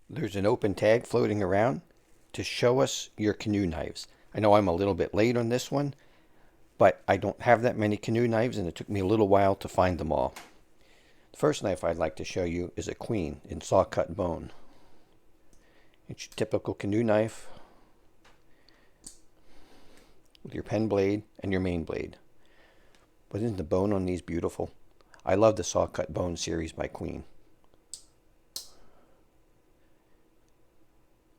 There's an open tag floating around to show us your canoe knives. I know I'm a little bit late on this one, but I don't have that many canoe knives and it took me a little while to find them all. The first knife I'd like to show you is a queen in saw cut bone. It's your typical canoe knife with your pen blade and your main blade. But isn't the bone on these beautiful? I love the saw cut bone series by Queen.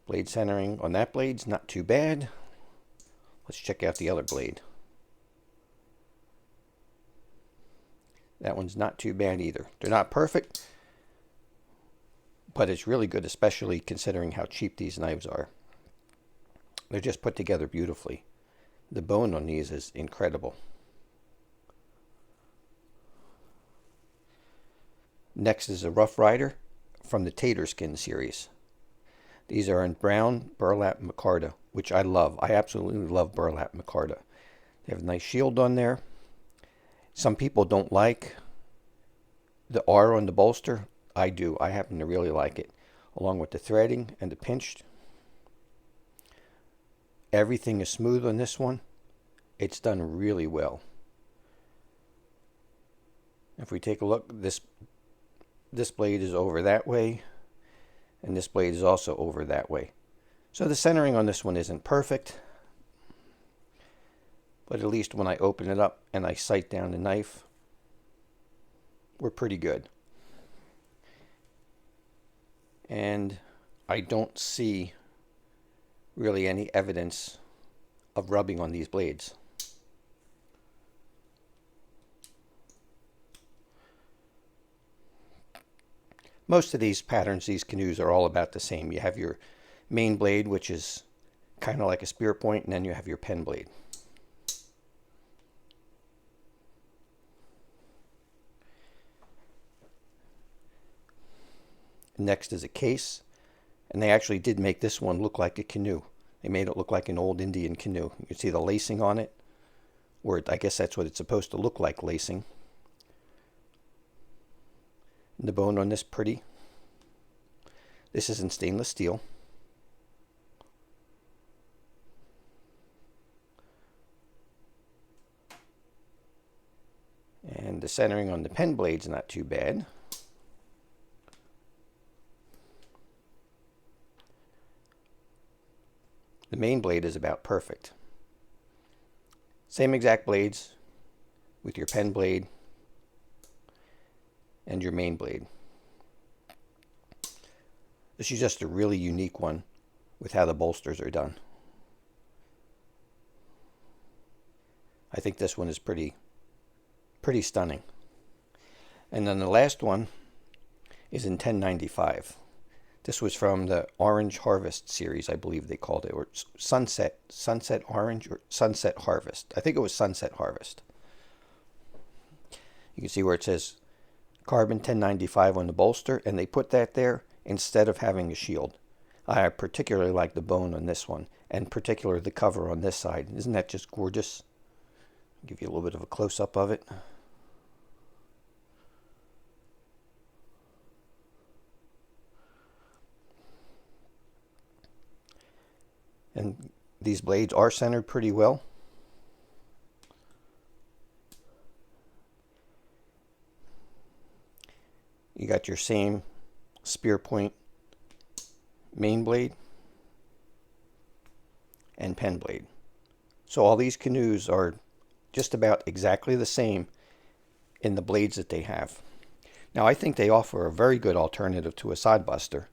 Blade centering on that blade's not too bad. Let's check out the other blade. That one's not too bad either. They're not perfect, but it's really good, especially considering how cheap these knives are. They're just put together beautifully. The bone on these is incredible. Next is a Rough Rider from the Tater Skin series. These are in brown burlap micarta, which I love. I absolutely love burlap micarta. They have a nice shield on there. Some people don't like the R on the bolster. I do. I happen to really like it, along with the threading and the pinched. Everything is smooth on this one. It's done really well. If we take a look, this blade is over that way, and this blade is also over that way. So the centering on this one isn't perfect, but at least when I open it up and I sight down the knife, we're pretty good. And I don't see really any evidence of rubbing on these blades. Most of these patterns, these canoes, are all about the same. You have your main blade, which is kind of like a spear point, and then you have your pen blade. Next is a case, and they actually did make this one look like a canoe. They made it look like an old Indian canoe. You can see the lacing on it, or I guess that's what it's supposed to look like, lacing. And the bone on this, pretty. This is in stainless steel. And the centering on the pen blade's not too bad. The main blade is about perfect. Same exact blades with your pen blade and your main blade. This is just a really unique one with how the bolsters are done. I think this one is pretty stunning. And then the last one is in 1095. This was from the Orange Harvest series, I believe they called it, or Sunset Orange, or Sunset Harvest. I think it was Sunset Harvest. You can see where it says Carbon 1095 on the bolster, and they put that there instead of having a shield. I particularly like the bone on this one, and particularly the cover on this side. Isn't that just gorgeous? I'll give you a little bit of a close-up of it. And these blades are centered pretty well. You got your same spear point main blade and pen blade. So all these canoes are just about exactly the same in the blades that they have. Now I think they offer a very good alternative to a side buster.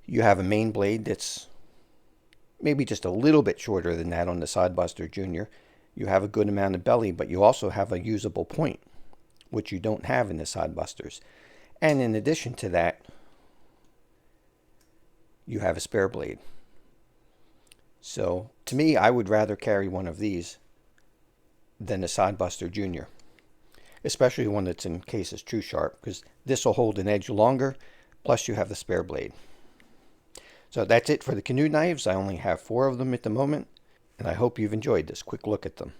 You have a main blade that's maybe just a little bit shorter than that on the side buster Junior. You have a good amount of belly, but you also have a usable point, which you don't have in the side busters. And in addition to that, you have a spare blade. So to me, I would rather carry one of these than a side buster Junior, especially one that's in cases true sharp, because this will hold an edge longer, plus you have the spare blade. So that's it for the canoe knives. I only have 4 of them at the moment, and I hope you've enjoyed this quick look at them.